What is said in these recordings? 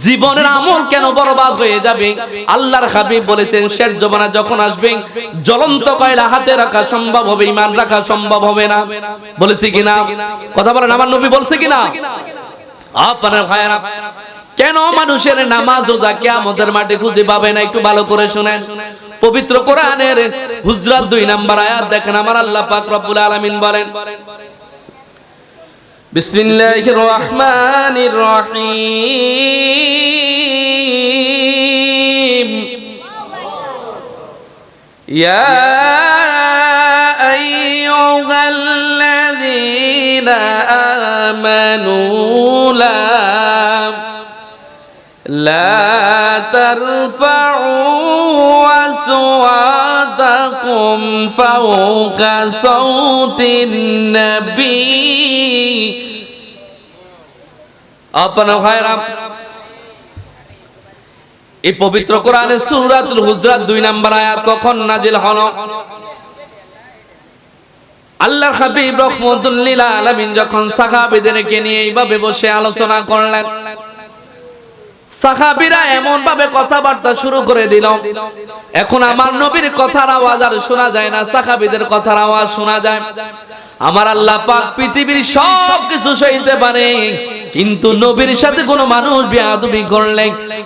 জীবনের আমল কেন বরবাদ হয়ে যাবে? আল্লাহর হাবিব বলেছেন শেষ জমানা যখন আসবে জ্বলন্ত কয়লা হাতে রাখা সম্ভব হবে, ঈমান রাখা সম্ভব হবে না। বলেছি কিনা? কথা বলেন, আমার নবী বলছে কিনা? আপনার ভাইরা, কেন মানুষের নামাজ রোজা কিয়ামতের মাঠে খুঁজে পাবে না? একটু ভালো করে শুনেন। পবিত্র কোরআনের হুজরাত 2 নম্বর আয়াত দেখেন, আমার আল্লাহ পাক রব্বুল আলামিন বলেন, বিসমিল্লাহির রহমানির রহিম, ইয়া আইয়ুহাল্লাযীনা আমানু লা তারফাউ আসওয়াতাকুম ফাওকা সাউতিন নবী। আপনার ভাইরা, এই পবিত্র কোরআনের সূরাতুল হুজরাত 2 নম্বর আয়াত কখন নাজিল হলো? আল্লাহর হাবিব রাহমাতুল লিল আলামিন যখন সাহাবীদেরকে নিয়ে এইভাবে বসে আলোচনা করলেন, সাহাবীরা এমন ভাবে কথাবার্তা শুরু করে দিল, এখন আমার নবীর কথার আওয়াজ আর শোনা যায় না, সাহাবীদের কথার আওয়াজ শোনা যায়। আমার আল্লাহ পাক পৃথিবীর সব কিছু সইতে পারে, কিন্তু নবীর সাথে কোন মানুষ বেয়াদবি করলে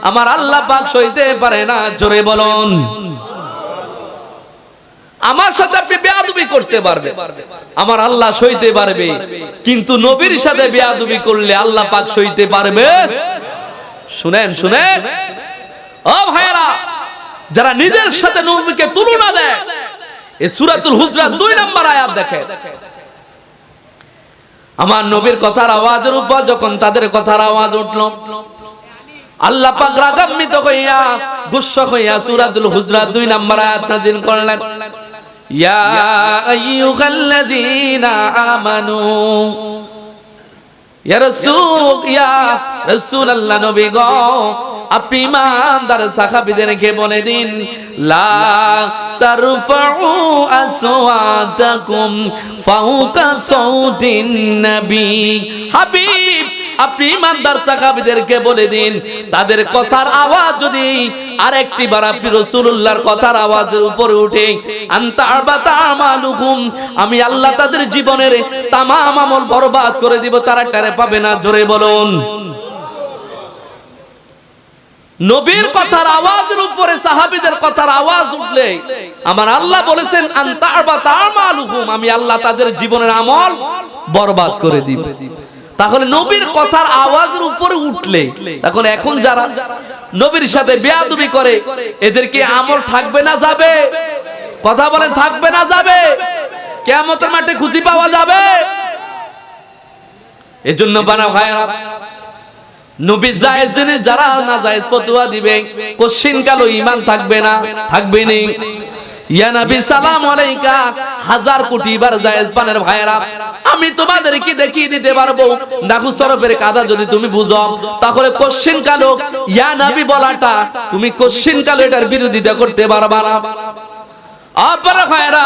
আমার আল্লাহ পাক সইতে পারে না। জোরে বলুন। আমার সাথে আপনি বেয়াদবি করতে পারবে, আমার আল্লাহ সইতে পারবে, কিন্তু নবীর সাথে বেয়াদবি করলে আল্লাহ পাক সইতে পারবে? শুনেন শুনেন ও ভাইরা, যারা নিজের সাথে নবীকে তুলনা দেয়, এই সূরাতুল হুজরাত 2 নম্বর আয়াত দেখেন, আমার নবীর কথার আওয়াজের উপর যখন তাদের কথার আওয়াজ উঠল, আল্লাহ পাক রাগান্বিত হইয়া গুসসা হইয়া সূরাতুল হুজরাত 2 নম্বর আয়াত নাযিল করলেন, ইয়া আইয়ুহাল্লাযীনা আমানু, ইয়া রাসূলুল্লাহ নবী গো, আপনি ঈমানদার সাহাবীদেরকে বলে দিন, লা তারফাউ আসওয়াতাকুম ফাওকা সাউতিন নবী। হাবিব, আপনি ঈমানদার সাহাবীদেরকে বলে দিন, তাদের কথার আওয়াজ যদি আরেকটি বার আপনি রাসূলুল্লাহর কথার আওয়াজের উপরে উঠে, আনতা আবাতা আমালুকুম, আমি আল্লাহ তাদের জীবনের তামাম আমল বরবাদ করে দিব, তারা টের পাবে না। জোরে বলুন। নবীর কথার আওয়াজের উপরে সাহাবীদের কথার আওয়াজ উঠলে আমার আল্লাহ বলেছেন, আনতা আবাতা আমালুকুম, আমি আল্লাহ তাদের জীবনের আমল বরবাদ করে দিব। তাহলে নবীর কথার আওয়াজের উপরে উঠলে, তখন এখন যারা নবীর সাথে বেয়াদবি করে, এদেরকে আমল থাকবে না যাবে? কথা বলেন, থাকবে না যাবে? কিয়ামতের মাঠে খুঁজে পাওয়া যাবে? এজন্য বানা ভাইরা, নবী জায়েজ জিনিস যারা না জায়েজ ফতোয়া দিবে, কোশ্চিন কালো ঈমান থাকবে না, থাকবে না। ইয়া নবী সালাম আলাইকা, 1000 কোটি বার জায়েজ পানের ভাইরা, আমি তোমাদেরকে দেখিয়ে দিতে পারবো নাহু সরফের কাদা যদি তুমি বুঝো, তাহলে কোশ্চিন কালো ইয়া নবী বলাটা তুমি কোশ্চিন কালো এটার বিরোধিতা করতে পারবা না। আপনারা ভাইরা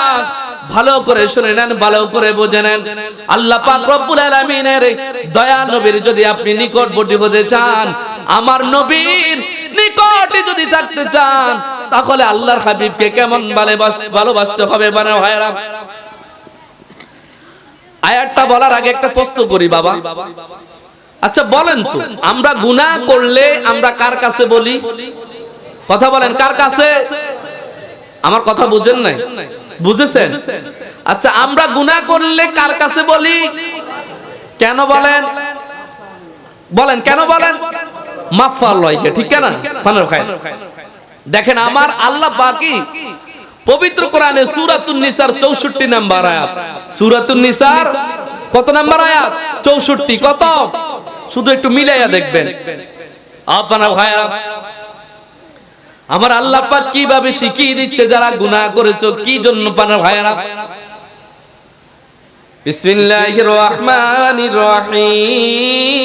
ভালো করে শুনে নেন, ভালো করে বুঝে নেন, আল্লাহ পাক রব্বুল আলামিনের দয়া নবীর যদি আপনি নিকটবর্তী হতে চান, আমার নবীর নিকটে যদি থাকতে চান, তাহলে আল্লাহর হাবিবকে কেমন ভালোবাসতে হবে? বানা ভাইরা, আয়াতটা বলার আগে একটা প্রশ্ন করি বাবা, আচ্ছা বলেন তো, আমরা গুনাহ করলে আমরা কার কাছে বলি? কথা বলেন, কার কাছে? আমার কথা বুঝেন নাই? বুঝেছেন? আচ্ছা, আমরা গুনাহ করলে কার কাছে বলি? কেন বলেন? বলেন কেন বলেন? মাফার লয়কে, ঠিক না? ফানার খায়। দেখেন আমার আল্লাহ পাকই পবিত্র কোরআনে সূরাতুন নিসার 64 নম্বর আয়াত, সূরাতুন নিসার কত নম্বর আয়াত? 64। কত? শুধু একটু মিলাইয়া দেখবেন আপনারা ভাইরা। আমার আল্লাহ পাক কিভাবে শিখিয়ে দিচ্ছে যারা গুনাহ করেছো কি জন্য পানা ভাইরা। বিসমিল্লাহির রহমানির রহিম।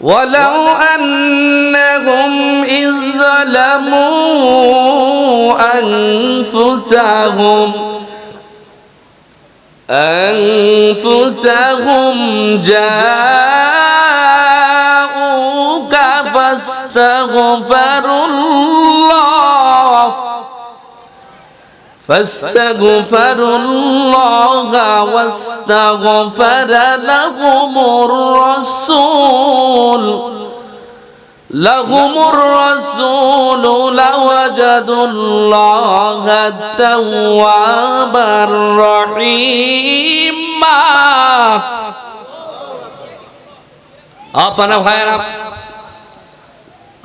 ওয়ালাউ আন্নাহুম ইয যালামু আনফুসাহুম أنفسهم جاءوك فاستغفروا الله واستغفر لهم الرسول لوجدوا الله توابا رحيما अपना भाईरा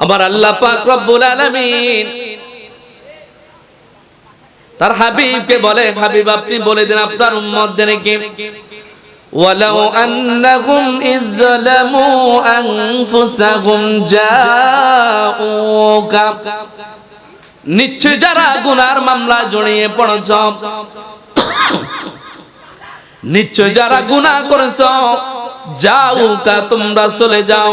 আমার আল্লাহ পাক রব্বুল আলামিন তার হাবিবকে বলে, হাবিব আপনি বলে দেন আপনার উম্মতদেরকে, ওয়ালাউ আন্নাহুম ইযলামু আনফুসাহুম জাউকা, নিশ্চয় যারা গুনার মামলা জড়িয়ে পড়েছ, নিশ্চয় যারা গুনাহ করেছ, জাউকা তোমরা চলে যাও,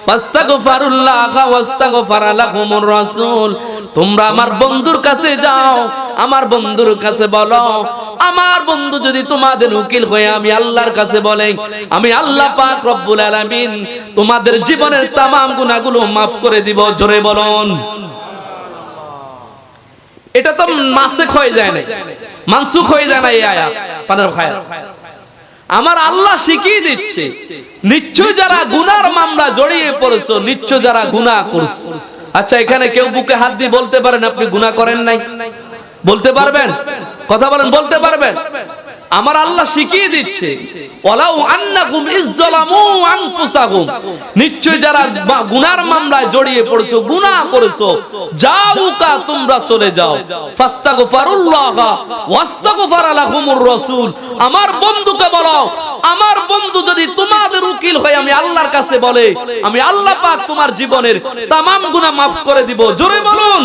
ফাস্তাগফিরুল্লাহ ওয়াস্তাগফার লাকুমুর রাসূল, তোমরা আমার বন্ধুর কাছে যাও, আমার বন্ধুর কাছে বলো, আমার বন্ধু যদি তোমাদের উকিল হয়ে আমি আল্লাহর কাছে বলে, আমি আল্লাহ পাক রব্বুল আলামিন তোমাদের জীবনের तमाम গুনাহগুলো maaf করে দিব। জোরে বলুন। এটা তো মাসেখ হয়ে যায় না, মানসুখ হয়ে যায় না এই আয়াত। পানার ভাইরা, আমার আল্লাহ শিখিয়ে দিচ্ছে, নিশ্চয় যারা গুনার মামলা জড়িয়ে পড়েছো, নিশ্চয় যারা গুনাহ করছো। আচ্ছা, এখানে কেউ বুকে হাত দিয়ে বলতে পারেন আপনি গুনাহ করেন নাই? বলতে পারবেন? কথা বলেন, বলতে পারবেন? আমার আল্লাহ শিখিয়ে দিচ্ছে, ওয়ালাউ আন্নাকুম ইযলামু আনফুসাকুম, নিশ্চয় যারা গুনার মামলায় জড়িয়ে পড়েছো, গুনাহ করেছো, জাউকা তোমরা চলে যাও, ফাস্তাগফিরুল্লাহ ওয়াস্তাগফার লাকুমুর রাসূল, আমার বন্ধুকে বলো, আমার বন্ধু যদি তোমাদের উকিল হয় আমি আল্লাহর কাছে বলে, আমি আল্লাহ পাক তোমার জীবনের तमाम গুনাহ maaf করে দিব। জোরে বলুন।